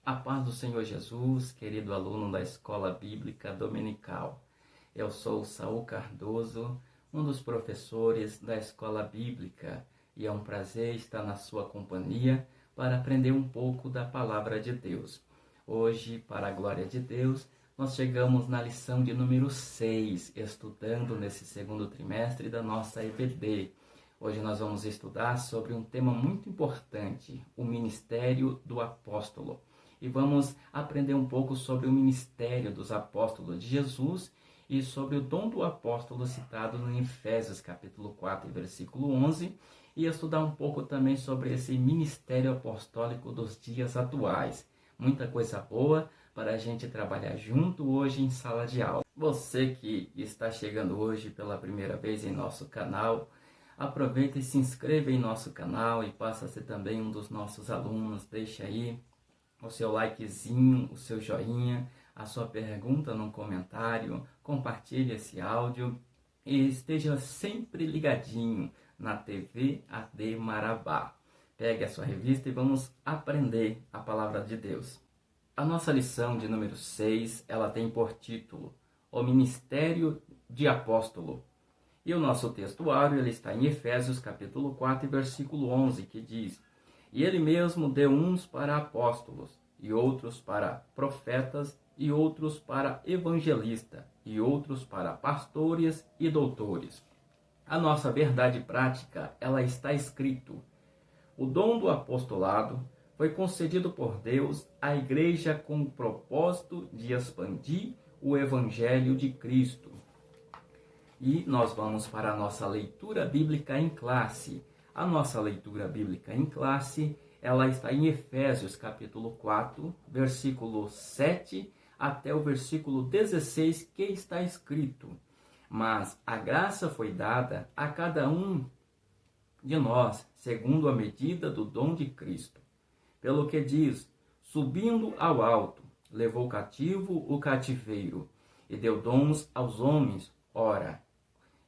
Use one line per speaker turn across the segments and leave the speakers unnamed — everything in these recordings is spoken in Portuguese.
A paz do Senhor Jesus, querido aluno da Escola Bíblica Dominical. Eu sou Saul Cardoso, um dos professores da Escola Bíblica, e é um prazer estar na sua companhia para aprender um pouco da Palavra de Deus. Hoje, para a glória de Deus, nós chegamos na lição de número 6, estudando nesse segundo trimestre da nossa EBD. Hoje nós vamos estudar sobre um tema muito importante, o ministério do apóstolo. E vamos aprender um pouco sobre o ministério dos apóstolos de Jesus e sobre o dom do apóstolo citado em Efésios capítulo 4, versículo 11, e estudar um pouco também sobre esse ministério apostólico dos dias atuais. Muita coisa boa para a gente trabalhar junto hoje em sala de aula. Você que está chegando hoje pela primeira vez em nosso canal, aproveita e se inscreva em nosso canal e passa a ser também um dos nossos alunos. Deixa aí o seu likezinho, o seu joinha, a sua pergunta no comentário, compartilhe esse áudio e esteja sempre ligadinho na TV AD Marabá. Pegue a sua revista e vamos aprender a Palavra de Deus. A nossa lição de número 6, ela tem por título O Ministério de Apóstolo. E o nosso textuário ele está em Efésios capítulo 4, versículo 11, que diz: E ele mesmo deu uns para apóstolos, e outros para profetas, e outros para evangelistas, e outros para pastores e doutores. A nossa verdade prática, ela está escrito: o dom do apostolado foi concedido por Deus à igreja com o propósito de expandir o evangelho de Cristo. E nós vamos para a nossa leitura bíblica em classe. A nossa leitura bíblica em classe, ela está em Efésios capítulo 4, versículo 7 até o versículo 16, que está escrito: Mas a graça foi dada a cada um de nós, segundo a medida do dom de Cristo. Pelo que diz: subindo ao alto, levou cativo o cativeiro, e deu dons aos homens. Ora,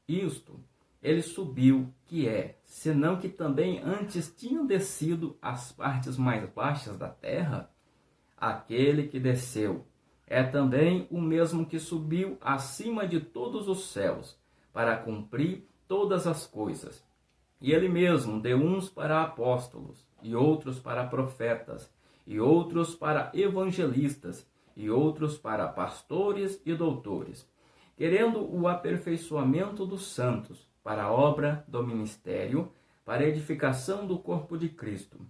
isto ele subiu, que é, senão que também antes tinham descido às partes mais baixas da terra? Aquele que desceu é também o mesmo que subiu acima de todos os céus, para cumprir todas as coisas. E ele mesmo deu uns para apóstolos, e outros para profetas, e outros para evangelistas, e outros para pastores e doutores, querendo o aperfeiçoamento dos santos, para a obra do ministério, para a edificação do corpo de Cristo,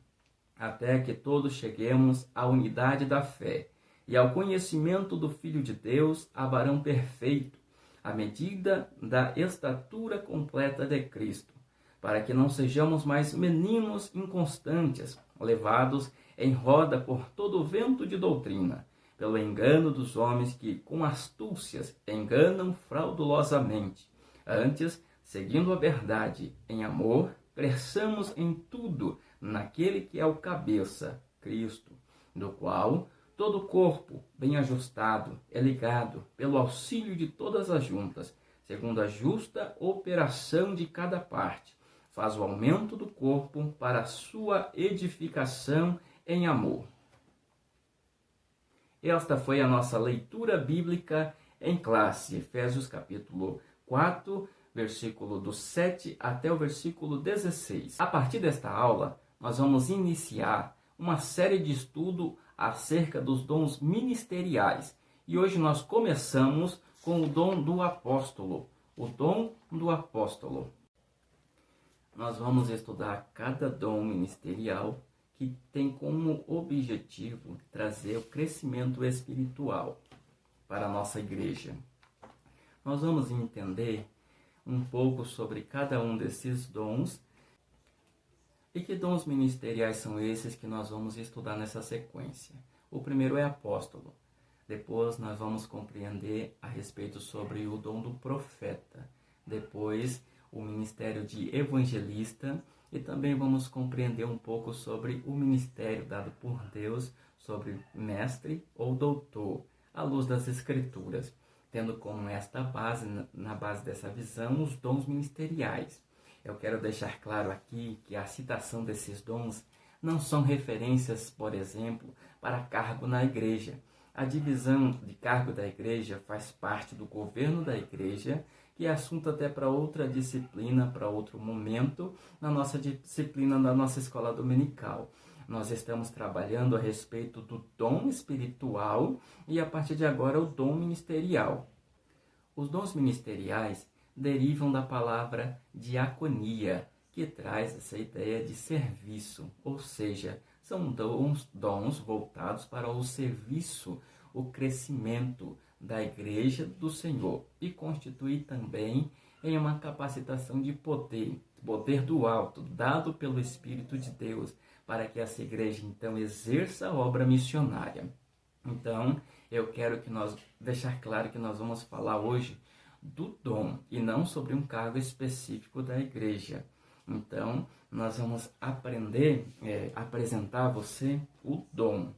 até que todos cheguemos à unidade da fé e ao conhecimento do Filho de Deus, a varão perfeito, à medida da estatura completa de Cristo, para que não sejamos mais meninos inconstantes, levados em roda por todo o vento de doutrina, pelo engano dos homens que, com astúcias, enganam fraudulosamente. Antes, seguindo a verdade em amor, cresçamos em tudo naquele que é o cabeça, Cristo, do qual todo o corpo, bem ajustado, é ligado pelo auxílio de todas as juntas, segundo a justa operação de cada parte, faz o aumento do corpo para a sua edificação em amor. Esta foi a nossa leitura bíblica em classe, Efésios capítulo 4, versículo do 7 até o versículo 16. A partir desta aula, nós vamos iniciar uma série de estudo acerca dos dons ministeriais. E hoje nós começamos com o dom do apóstolo. O dom do apóstolo. Nós vamos estudar cada dom ministerial que tem como objetivo trazer o crescimento espiritual para a nossa igreja. Nós vamos entender um pouco sobre cada um desses dons e que dons ministeriais são esses que nós vamos estudar nessa sequência. O primeiro é apóstolo. Depois nós vamos compreender a respeito sobre o dom do profeta. Depois o ministério de evangelista. E também vamos compreender um pouco sobre o ministério dado por Deus, sobre mestre ou doutor, à luz das Escrituras, tendo como esta base, na base dessa visão, os dons ministeriais. Eu quero deixar claro aqui que a citação desses dons não são referências, por exemplo, para cargo na igreja. A divisão de cargo da igreja faz parte do governo da igreja, que é assunto até para outra disciplina, para outro momento, na nossa disciplina da nossa escola dominical. Nós estamos trabalhando a respeito do dom espiritual e, a partir de agora, o dom ministerial. Os dons ministeriais derivam da palavra diaconia, que traz essa ideia de serviço, ou seja, são dons voltados para o serviço, o crescimento da igreja do Senhor, e constitui também em uma capacitação de poder do alto, dado pelo Espírito de Deus, para que essa igreja então exerça a obra missionária. Então, eu quero deixar claro que nós vamos falar hoje do dom e não sobre um cargo específico da igreja. Então, nós vamos apresentar a você o dom.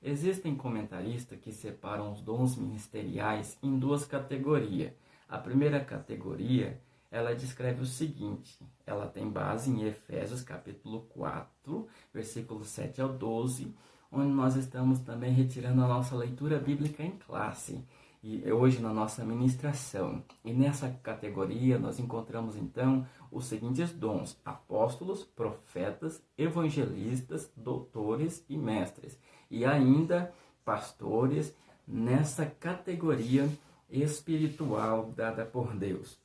Existem comentaristas que separam os dons ministeriais em duas categorias. A primeira categoria, ela descreve o seguinte, ela tem base em Efésios capítulo 4, versículos 7 ao 12, onde nós estamos também retirando a nossa leitura bíblica em classe, e hoje na nossa ministração. E nessa categoria nós encontramos então os seguintes dons: apóstolos, profetas, evangelistas, doutores e mestres. E ainda pastores, nessa categoria espiritual dada por Deus.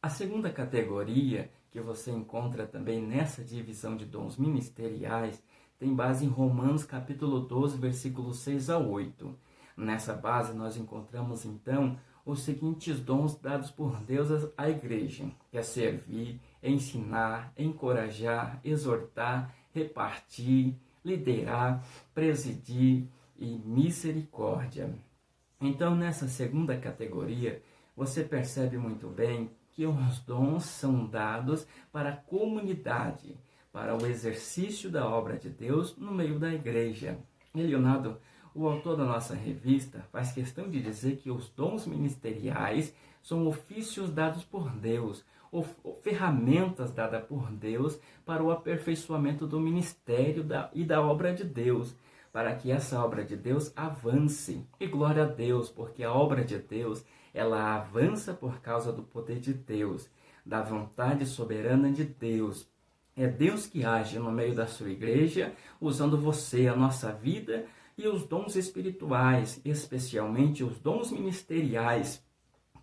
A segunda categoria, que você encontra também nessa divisão de dons ministeriais, tem base em Romanos capítulo 12, versículos 6 a 8. Nessa base nós encontramos então os seguintes dons dados por Deus à igreja, que é servir, ensinar, encorajar, exortar, repartir, liderar, presidir e misericórdia. Então, nessa segunda categoria, você percebe muito bem que os dons são dados para a comunidade, para o exercício da obra de Deus no meio da igreja. E Leonardo, o autor da nossa revista, faz questão de dizer que os dons ministeriais são ofícios dados por Deus, ou ferramentas dadas por Deus para o aperfeiçoamento do ministério e da obra de Deus, para que essa obra de Deus avance. E glória a Deus, porque a obra de Deus, ela avança por causa do poder de Deus, da vontade soberana de Deus. É Deus que age no meio da sua igreja, usando você, a nossa vida e os dons espirituais, especialmente os dons ministeriais,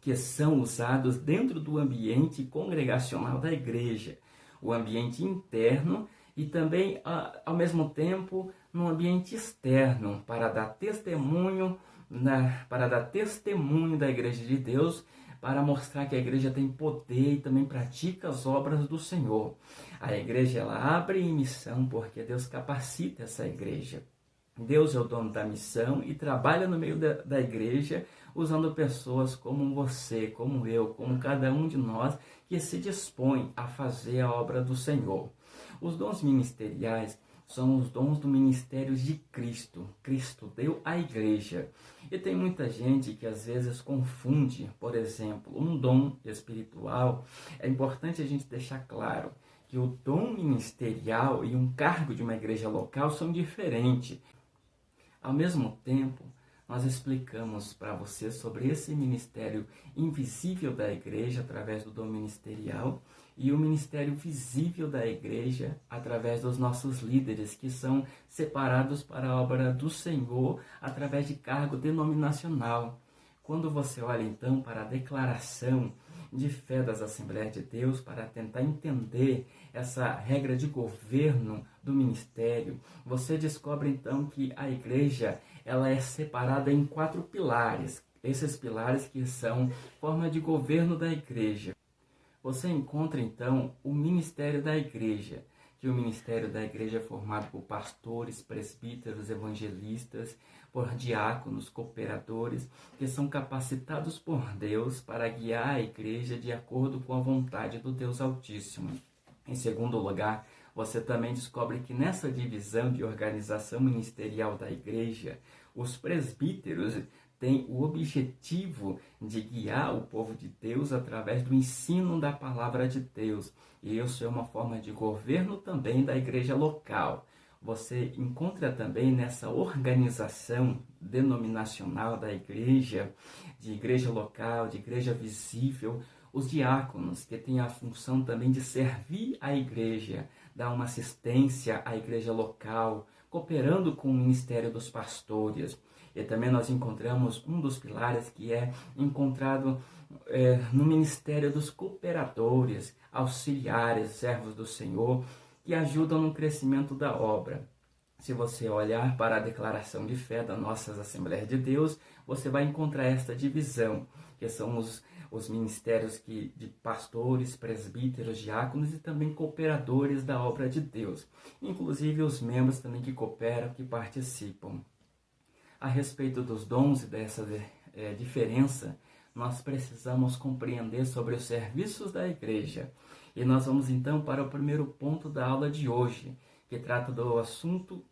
que são usados dentro do ambiente congregacional da igreja, o ambiente interno e também, ao mesmo tempo, no ambiente externo, para dar testemunho da igreja de Deus, para mostrar que a igreja tem poder e também pratica as obras do Senhor. A igreja, ela abre em missão porque Deus capacita essa igreja. Deus é o dono da missão e trabalha no meio da igreja, usando pessoas como você, como eu, como cada um de nós, que se dispõe a fazer a obra do Senhor. Os dons ministeriais são os dons do ministério de Cristo. Cristo deu à igreja. E tem muita gente que às vezes confunde, por exemplo, um dom espiritual. É importante a gente deixar claro que o dom ministerial e um cargo de uma igreja local são diferentes. Ao mesmo tempo, nós explicamos para você sobre esse ministério invisível da igreja através do dom ministerial e o ministério visível da igreja através dos nossos líderes, que são separados para a obra do Senhor através de cargo denominacional. Quando você olha então para a declaração de fé das Assembleias de Deus, para tentar entender essa regra de governo do ministério, você descobre então que a igreja, ela é separada em 4 pilares. Esses pilares que são forma de governo da igreja. Você encontra então o ministério da igreja, que o ministério da igreja é formado por pastores, presbíteros, evangelistas, por diáconos, cooperadores, que são capacitados por Deus para guiar a igreja de acordo com a vontade do Deus Altíssimo. Em segundo lugar, você também descobre que nessa divisão de organização ministerial da igreja, os presbíteros tem o objetivo de guiar o povo de Deus através do ensino da palavra de Deus. E isso é uma forma de governo também da igreja local. Você encontra também nessa organização denominacional da igreja, de igreja local, de igreja visível, os diáconos, que têm a função também de servir a igreja, dar uma assistência à igreja local, cooperando com o ministério dos pastores. E também nós encontramos um dos pilares que é encontrado no ministério dos cooperadores, auxiliares, servos do Senhor, que ajudam no crescimento da obra. Se você olhar para a declaração de fé das nossas Assembleias de Deus, você vai encontrar esta divisão, que são os ministérios de pastores, presbíteros, diáconos e também cooperadores da obra de Deus. Inclusive os membros também que cooperam, que participam. A respeito dos dons e dessa diferença, nós precisamos compreender sobre os serviços da igreja. E nós vamos então para o primeiro ponto da aula de hoje, que trata do assunto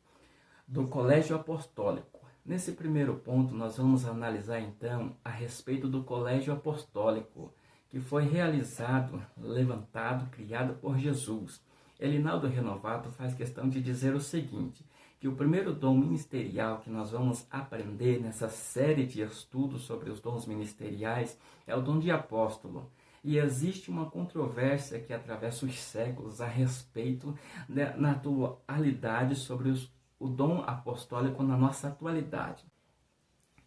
do colégio apostólico. Nesse primeiro ponto, nós vamos analisar então a respeito do colégio apostólico, que foi realizado, levantado, criado por Jesus. Elinaldo Renovato faz questão de dizer o seguinte, que o primeiro dom ministerial que nós vamos aprender nessa série de estudos sobre os dons ministeriais é o dom de apóstolo. E existe uma controvérsia que atravessa os séculos a respeito na atualidade sobre o dom apostólico na nossa atualidade.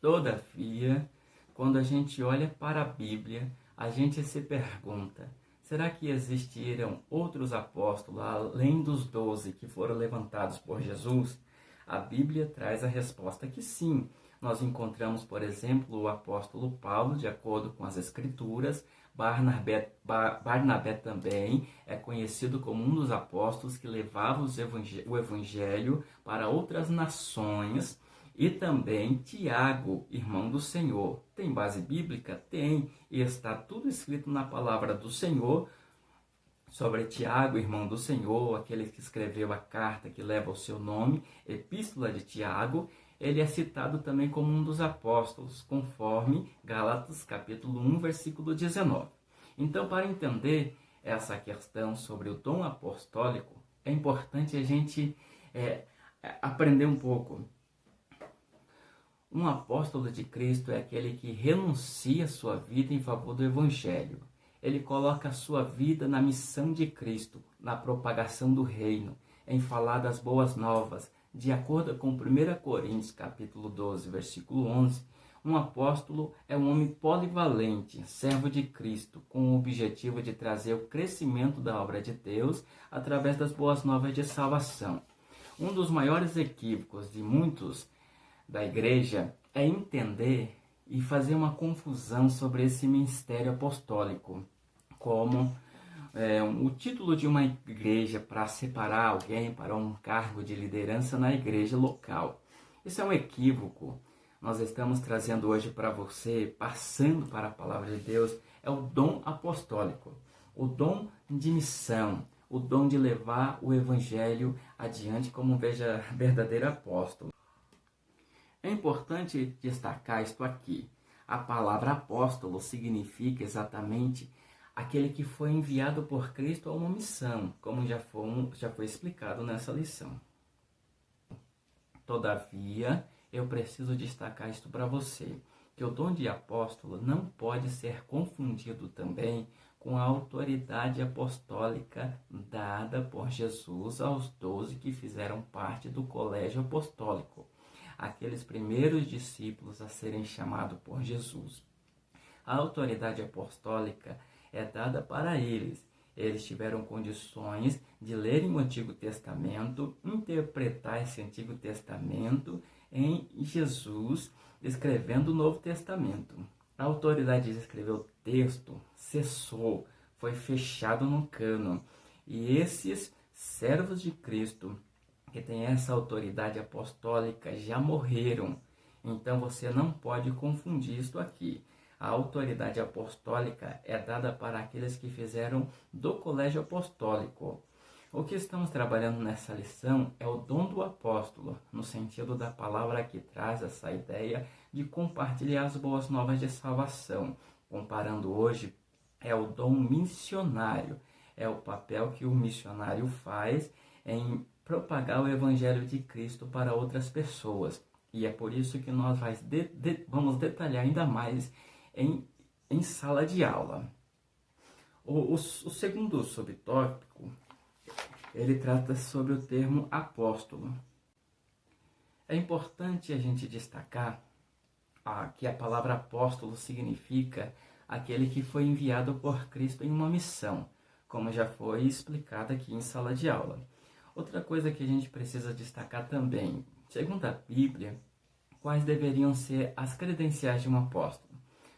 Todavia, quando a gente olha para a Bíblia, a gente se pergunta, será que existiram outros apóstolos além dos 12 que foram levantados por Jesus? A Bíblia traz a resposta que sim. Nós encontramos, por exemplo, o apóstolo Paulo, de acordo com as Escrituras. Barnabé também é conhecido como um dos apóstolos que levava o evangelho para outras nações. E também Tiago, irmão do Senhor. Tem base bíblica? Tem. E está tudo escrito na palavra do Senhor sobre Tiago, irmão do Senhor, aquele que escreveu a carta que leva o seu nome, Epístola de Tiago. Ele é citado também como um dos apóstolos, conforme Gálatas capítulo 1, versículo 19. Então, para entender essa questão sobre o dom apostólico, é importante a gente aprender um pouco. Um apóstolo de Cristo é aquele que renuncia sua vida em favor do Evangelho. Ele coloca a sua vida na missão de Cristo, na propagação do reino, em falar das boas novas. De acordo com 1 Coríntios capítulo 12, versículo 11, um apóstolo é um homem polivalente, servo de Cristo, com o objetivo de trazer o crescimento da obra de Deus através das boas novas de salvação. Um dos maiores equívocos de muitos da igreja é entender e fazer uma confusão sobre esse ministério apostólico, como o título de uma igreja para separar alguém para um cargo de liderança na igreja local. Isso é um equívoco. Nós estamos trazendo hoje para você, passando para a palavra de Deus, é o dom apostólico, o dom de missão, o dom de levar o evangelho adiante como um verdadeiro apóstolo. É importante destacar isto aqui. A palavra apóstolo significa exatamente aquele que foi enviado por Cristo a uma missão, como já foi explicado nessa lição. Todavia, eu preciso destacar isto para você, que o dom de apóstolo não pode ser confundido também com a autoridade apostólica dada por Jesus aos 12 que fizeram parte do colégio apostólico, aqueles primeiros discípulos a serem chamados por Jesus. A autoridade apostólica é dada para eles. Eles tiveram condições de lerem o Antigo Testamento, interpretar esse Antigo Testamento em Jesus, escrevendo o Novo Testamento. A autoridade de escrever o texto cessou, foi fechado no cânon. E esses servos de Cristo, que têm essa autoridade apostólica, já morreram. Então você não pode confundir isso aqui. A autoridade apostólica é dada para aqueles que fizeram do colégio apostólico. O que estamos trabalhando nessa lição é o dom do apóstolo, no sentido da palavra que traz essa ideia de compartilhar as boas novas de salvação. Comparando hoje, é o dom missionário, é o papel que o missionário faz em propagar o Evangelho de Cristo para outras pessoas. E é por isso que nós vamos detalhar ainda mais em sala de aula. O segundo subtópico, ele trata sobre o termo apóstolo. É importante a gente destacar que a palavra apóstolo significa aquele que foi enviado por Cristo em uma missão, como já foi explicado aqui em sala de aula. Outra coisa que a gente precisa destacar também, segundo a Bíblia, quais deveriam ser as credenciais de um apóstolo?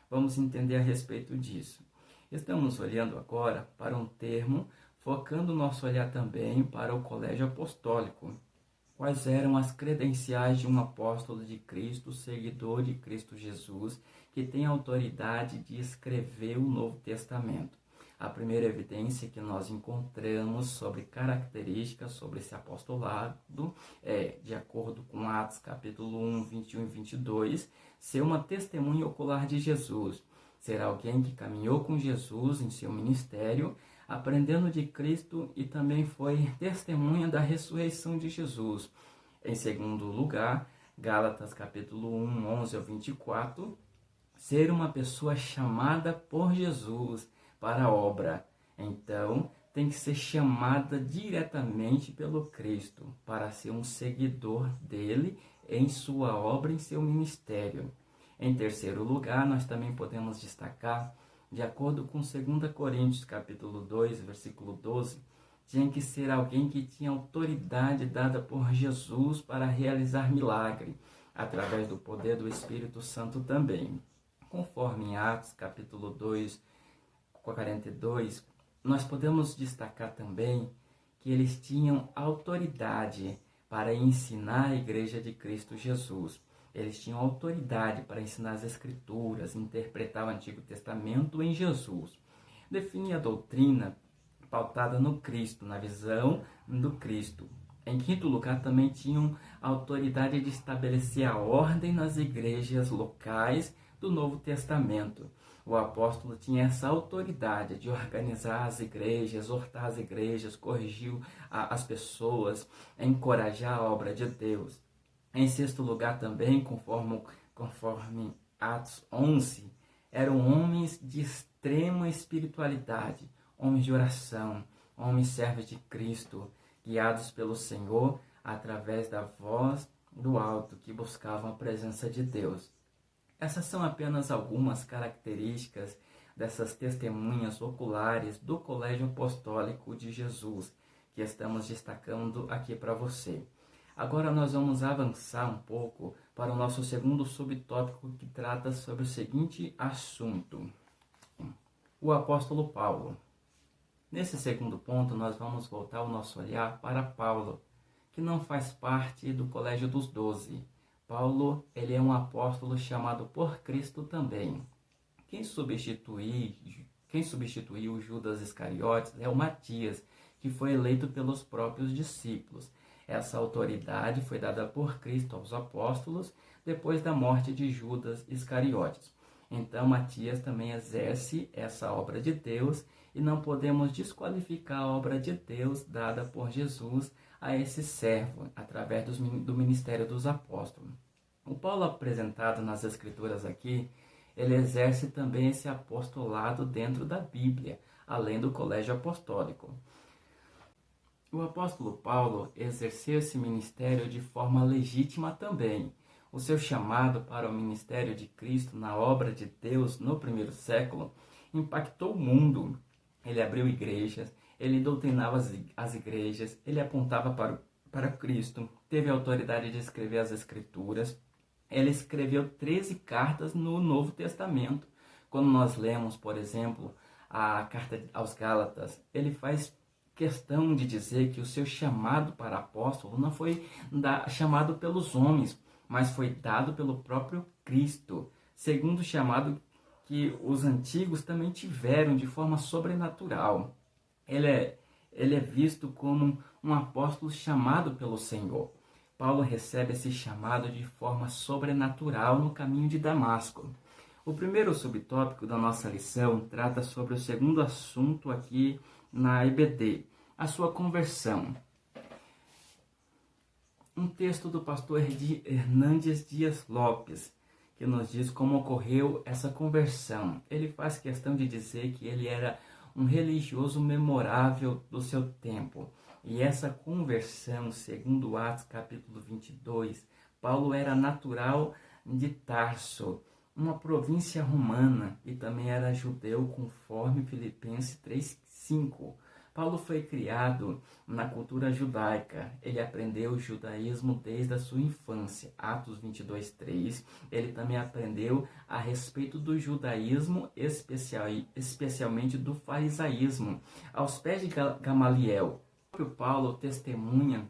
Vamos entender a respeito disso. Estamos olhando agora para um termo, focando o nosso olhar também para o colégio apostólico. Quais eram as credenciais de um apóstolo de Cristo, seguidor de Cristo Jesus, que tem autoridade de escrever o Novo Testamento? A primeira evidência que nós encontramos sobre características sobre esse apostolado é, de acordo com Atos capítulo 1, 21 e 22, ser uma testemunha ocular de Jesus, ser alguém que caminhou com Jesus em seu ministério, aprendendo de Cristo e também foi testemunha da ressurreição de Jesus. Em segundo lugar, Gálatas capítulo 1, 11 ao 24, ser uma pessoa chamada por Jesus para a obra. Então, tem que ser chamada diretamente pelo Cristo para ser um seguidor dele em sua obra, em seu ministério. Em terceiro lugar, nós também podemos destacar, de acordo com 2 Coríntios capítulo 2, versículo 12, tinha que ser alguém que tinha autoridade dada por Jesus para realizar milagre, através do poder do Espírito Santo também. Conforme em Atos capítulo 2, 42, nós podemos destacar também que eles tinham autoridade para ensinar a igreja de Cristo Jesus. Eles tinham autoridade para ensinar as Escrituras, interpretar o Antigo Testamento em Jesus. Definir a doutrina pautada no Cristo, na visão do Cristo. Em quinto lugar, também tinham a autoridade de estabelecer a ordem nas igrejas locais do Novo Testamento. O apóstolo tinha essa autoridade de organizar as igrejas, exortar as igrejas, corrigir as pessoas, encorajar a obra de Deus. Em sexto lugar também, conforme Atos 11, eram homens de extrema espiritualidade, homens de oração, homens servos de Cristo, guiados pelo Senhor através da voz do alto, que buscavam a presença de Deus. Essas são apenas algumas características dessas testemunhas oculares do Colégio Apostólico de Jesus, que estamos destacando aqui para você. Agora nós vamos avançar um pouco para o nosso segundo subtópico, que trata sobre o seguinte assunto: o apóstolo Paulo. Nesse segundo ponto, nós vamos voltar o nosso olhar para Paulo, que não faz parte do Colégio dos 12. Paulo, ele é um apóstolo chamado por Cristo também. Quem substituiu Judas Iscariotes é o Matias, que foi eleito pelos próprios discípulos. Essa autoridade foi dada por Cristo aos apóstolos depois da morte de Judas Iscariotes. Então, Matias também exerce essa obra de Deus e não podemos desqualificar a obra de Deus dada por Jesus a esse servo, através do ministério dos apóstolos. O Paulo apresentado nas Escrituras aqui, ele exerce também esse apostolado dentro da Bíblia, além do colégio apostólico. O apóstolo Paulo exerceu esse ministério de forma legítima também. O seu chamado para o ministério de Cristo na obra de Deus no primeiro século impactou o mundo. Ele abriu igrejas, ele doutrinava as igrejas, ele apontava para Cristo, teve a autoridade de escrever as Escrituras. Ele escreveu 13 cartas no Novo Testamento. Quando nós lemos, por exemplo, a carta aos Gálatas, ele faz questão de dizer que o seu chamado para apóstolo não foi chamado pelos homens, mas foi dado pelo próprio Cristo, segundo o chamado que os antigos também tiveram de forma sobrenatural. Ele é visto como um apóstolo chamado pelo Senhor. Paulo recebe esse chamado de forma sobrenatural no caminho de Damasco. O primeiro subtópico da nossa lição trata sobre o segundo assunto aqui na EBD, a sua conversão. Um texto do pastor Hernandes Dias Lopes, que nos diz como ocorreu essa conversão. Ele faz questão de dizer que ele era um religioso memorável do seu tempo. E essa conversão, segundo Atos capítulo 22, Paulo era natural de Tarso, uma província romana, e também era judeu, conforme Filipenses 3:5. Paulo foi criado na cultura judaica. Ele aprendeu o judaísmo desde a sua infância. Atos 22:3. Ele também aprendeu a respeito do judaísmo, especialmente do farisaísmo, aos pés de Gamaliel. O próprio Paulo testemunha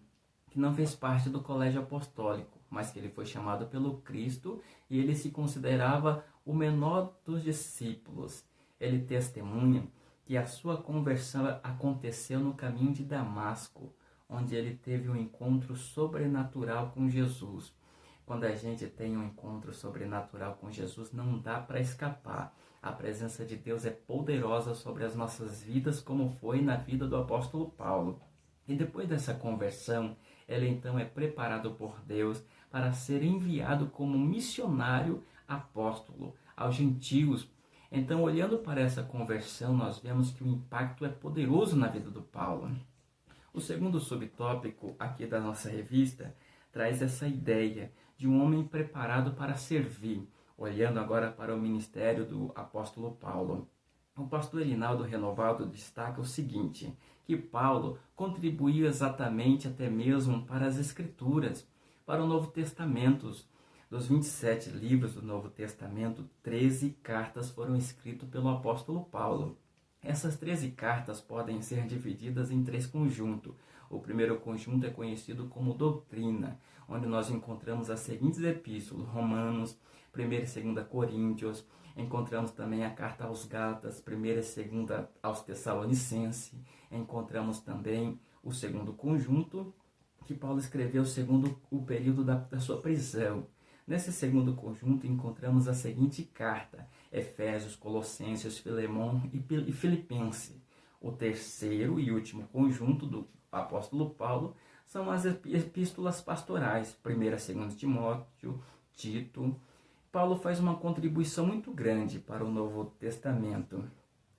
que não fez parte do colégio apostólico, mas que ele foi chamado pelo Cristo e ele se considerava o menor dos discípulos. Ele testemunha que a sua conversão aconteceu no caminho de Damasco, onde ele teve um encontro sobrenatural com Jesus. Quando a gente tem um encontro sobrenatural com Jesus, não dá para escapar. A presença de Deus é poderosa sobre as nossas vidas, como foi na vida do apóstolo Paulo. E depois dessa conversão, ele então é preparado por Deus para ser enviado como missionário apóstolo aos gentios. Então, olhando para essa conversão, nós vemos que o impacto é poderoso na vida do Paulo. O segundo subtópico aqui da nossa revista traz essa ideia de um homem preparado para servir, olhando agora para o ministério do apóstolo Paulo. O pastor Elinaldo Renovaldo destaca o seguinte, que Paulo contribuiu exatamente até mesmo para as Escrituras, para o Novo Testamento. Dos 27 livros do Novo Testamento, 13 cartas foram escritas pelo apóstolo Paulo. Essas 13 cartas podem ser divididas em 3 conjuntos. O primeiro conjunto é conhecido como doutrina, onde nós encontramos as seguintes epístolas: Romanos, 1ª e 2ª Coríntios, encontramos também a carta aos Gálatas, 1ª e 2ª aos Tessalonicenses, encontramos também o segundo conjunto, que Paulo escreveu segundo o período da sua prisão. Nesse segundo conjunto encontramos a seguinte carta: Efésios, Colossenses, Filemão e Filipenses. O terceiro e último conjunto do apóstolo Paulo são as epístolas pastorais, 1ª e 2ª Timóteo, Tito. Paulo faz uma contribuição muito grande para o Novo Testamento.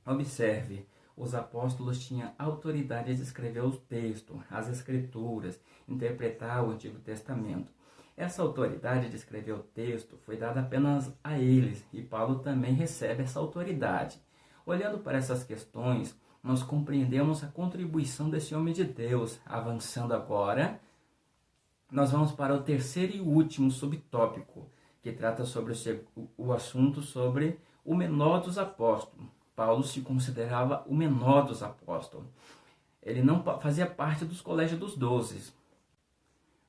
Observe, os apóstolos tinham autoridade de escrever o texto, as escrituras, interpretar o Antigo Testamento. Essa autoridade de escrever o texto foi dada apenas a eles, e Paulo também recebe essa autoridade. Olhando para essas questões, nós compreendemos a contribuição desse homem de Deus. Avançando agora, nós vamos para o terceiro e último subtópico, que trata sobre o assunto sobre o menor dos apóstolos. Paulo se considerava o menor dos apóstolos. Ele não fazia parte dos colégios dos 12.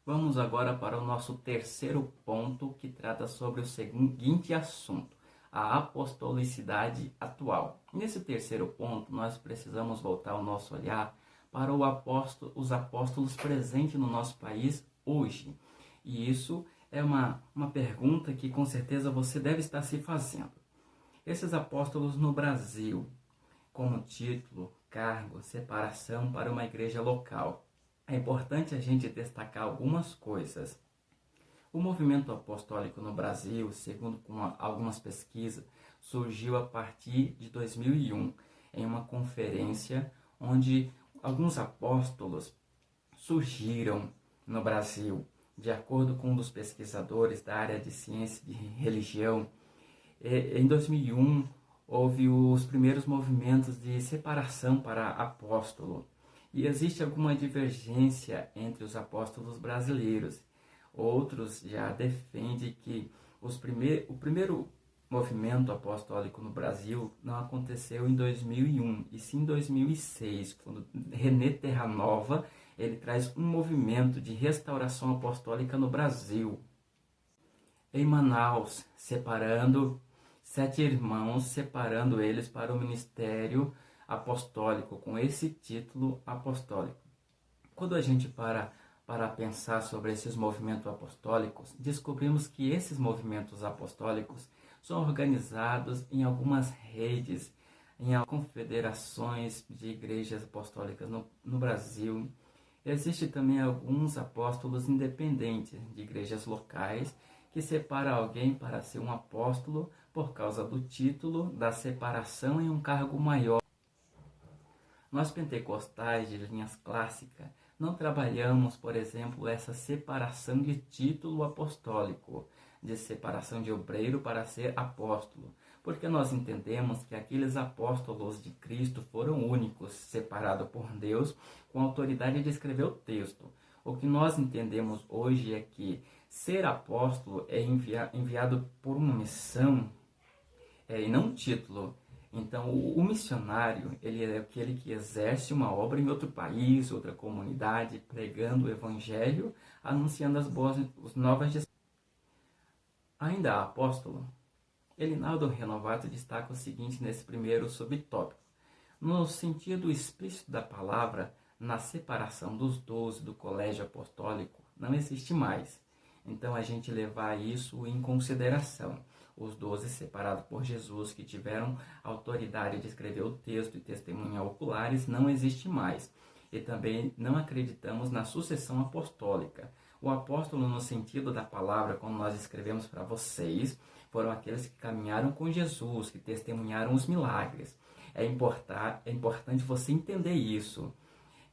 Vamos agora para o nosso terceiro ponto, que trata sobre o seguinte assunto: a apostolicidade atual. Nesse terceiro ponto, nós precisamos voltar o nosso olhar para os apóstolos presentes no nosso país hoje. E isso é uma pergunta que com certeza você deve estar se fazendo. Esses apóstolos no Brasil, como título, cargo, separação para uma igreja local. É importante a gente destacar algumas coisas. O movimento apostólico no Brasil, segundo algumas pesquisas, surgiu a partir de 2001, em uma conferência onde alguns apóstolos surgiram no Brasil. De acordo com um dos pesquisadores da área de ciência de religião, em 2001 houve os primeiros movimentos de separação para apóstolo. E existe alguma divergência entre os apóstolos brasileiros. Outros já defendem que o primeiro movimento apostólico no Brasil não aconteceu em 2001, e sim em 2006, quando René Terranova ele traz um movimento de restauração apostólica no Brasil. Em Manaus, separando 7 irmãos, separando eles para o ministério apostólico, com esse título apostólico. Quando a gente para para pensar sobre esses movimentos apostólicos, descobrimos que esses movimentos apostólicos são organizados em algumas redes, em confederações de igrejas apostólicas no Brasil. Existem também alguns apóstolos independentes de igrejas locais que separam alguém para ser um apóstolo por causa do título, da separação em um cargo maior. Nós pentecostais de linhas clássicas não trabalhamos, por exemplo, essa separação de título apostólico, de separação de obreiro para ser apóstolo, porque nós entendemos que aqueles apóstolos de Cristo foram únicos, separados por Deus, com autoridade de escrever o texto. O que nós entendemos hoje é que ser apóstolo é enviado por uma missão e não um título. Então, o missionário, ele é aquele que exerce uma obra em outro país, outra comunidade, pregando o evangelho, anunciando as novas de... Ainda há apóstolo? Elinaldo Renovato destaca o seguinte nesse primeiro subtópico. No sentido explícito da palavra, na separação dos 12 do colégio apostólico, não existe mais. Então, a gente levar isso em consideração. Os 12 separados por Jesus, que tiveram autoridade de escrever o texto e testemunhar oculares, não existe mais. E também não acreditamos na sucessão apostólica. O apóstolo, no sentido da palavra, como nós escrevemos para vocês, foram aqueles que caminharam com Jesus, que testemunharam os milagres. É importante você entender isso,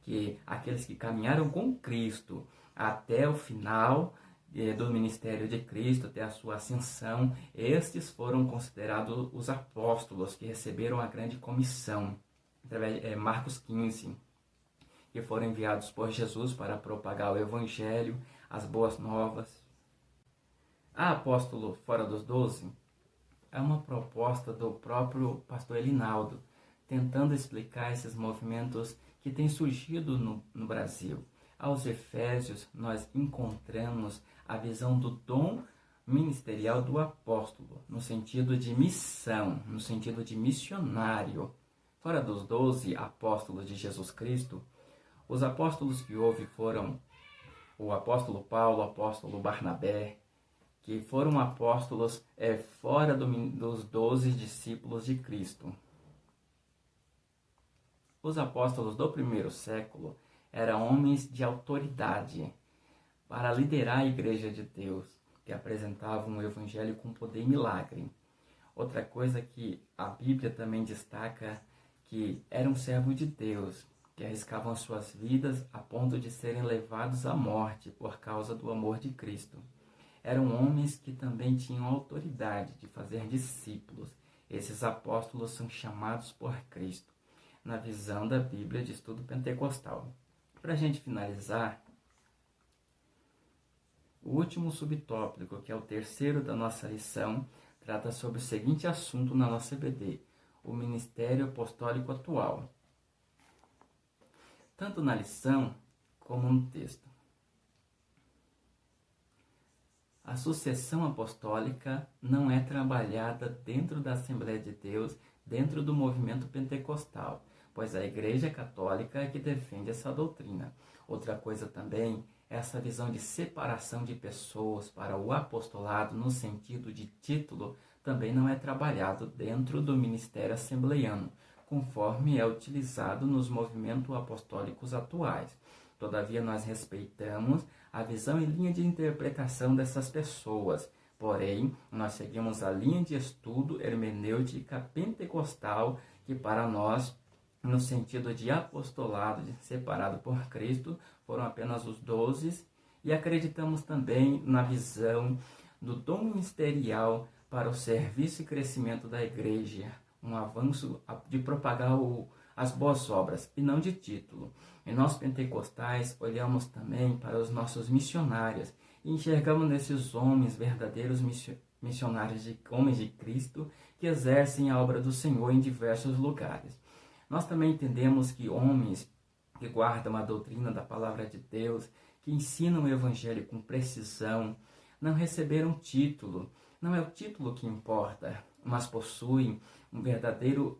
que aqueles que caminharam com Cristo até o final do ministério de Cristo, até a sua ascensão, estes foram considerados os apóstolos que receberam a grande comissão, Marcos 15, que foram enviados por Jesus para propagar o evangelho, as boas novas. Há apóstolo fora dos 12? É uma proposta do próprio pastor Elinaldo, tentando explicar esses movimentos que têm surgido no Brasil. Aos Efésios, nós encontramos a visão do dom ministerial do apóstolo, no sentido de missão, no sentido de missionário. Fora dos 12 apóstolos de Jesus Cristo, os apóstolos que houve foram o apóstolo Paulo, o apóstolo Barnabé, que foram apóstolos fora dos 12 discípulos de Cristo. Os apóstolos do primeiro século eram homens de autoridade para liderar a igreja de Deus, que apresentavam o evangelho com poder e milagre. Outra coisa que a Bíblia também destaca, que eram servos de Deus, que arriscavam suas vidas a ponto de serem levados à morte por causa do amor de Cristo. Eram homens que também tinham autoridade de fazer discípulos. Esses apóstolos são chamados por Cristo, na visão da Bíblia de estudo pentecostal. Para a gente finalizar, o último subtópico, que é o terceiro da nossa lição, trata sobre o seguinte assunto na nossa EBD: o ministério apostólico atual. Tanto na lição como no texto. A sucessão apostólica não é trabalhada dentro da Assembleia de Deus, dentro do movimento pentecostal, pois a Igreja Católica é que defende essa doutrina. Outra coisa também é essa visão de separação de pessoas para o apostolado no sentido de título também não é trabalhado dentro do ministério assembleiano, conforme é utilizado nos movimentos apostólicos atuais. Todavia, nós respeitamos a visão e linha de interpretação dessas pessoas. Porém, nós seguimos a linha de estudo hermenêutica pentecostal, que para nós, no sentido de apostolado, separado por Cristo, foram apenas os 12, e acreditamos também na visão do dom ministerial para o serviço e crescimento da igreja, um avanço de propagar as boas obras, e não de título. E nós pentecostais olhamos também para os nossos missionários e enxergamos nesses homens verdadeiros missionários, homens de Cristo, que exercem a obra do Senhor em diversos lugares. Nós também entendemos que homens que guardam a doutrina da palavra de Deus, que ensinam o evangelho com precisão, não receberam título. Não é o título que importa, mas possuem um verdadeiro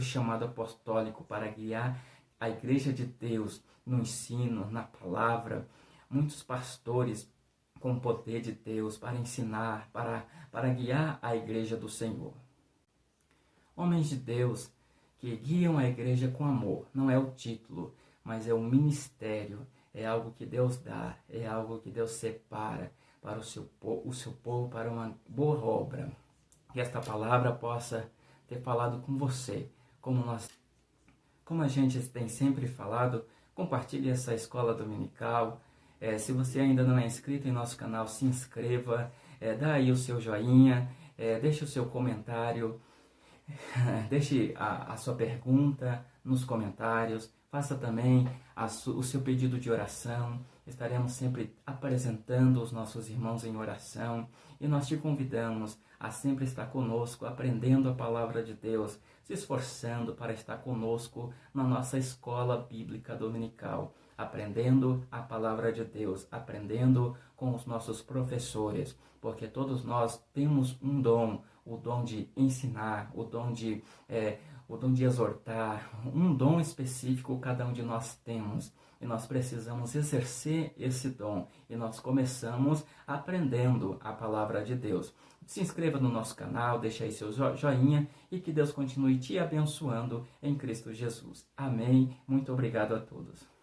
chamado apostólico para guiar a igreja de Deus no ensino, na palavra, muitos pastores com o poder de Deus para ensinar, para guiar a igreja do Senhor. Homens de Deus que guiam a igreja com amor, não é o título, mas é o ministério, é algo que Deus dá, é algo que Deus separa para o seu povo, para uma boa obra. Que esta palavra possa ter falado com você, como a gente tem sempre falado. Compartilhe essa escola dominical. Se você ainda não é inscrito em nosso canal, se inscreva, dá aí o seu joinha, deixe o seu comentário, deixe a sua pergunta nos comentários, faça também o seu pedido de oração. Estaremos sempre apresentando os nossos irmãos em oração e nós te convidamos a sempre estar conosco, aprendendo a palavra de Deus, se esforçando para estar conosco na nossa escola bíblica dominical, aprendendo a palavra de Deus, aprendendo com os nossos professores, porque todos nós temos um dom, o dom de ensinar, o dom de exortar, um dom específico cada um de nós temos. E nós precisamos exercer esse dom. E nós começamos aprendendo a palavra de Deus. Se inscreva no nosso canal, deixe aí seu joinha e que Deus continue te abençoando em Cristo Jesus. Amém. Muito obrigado a todos.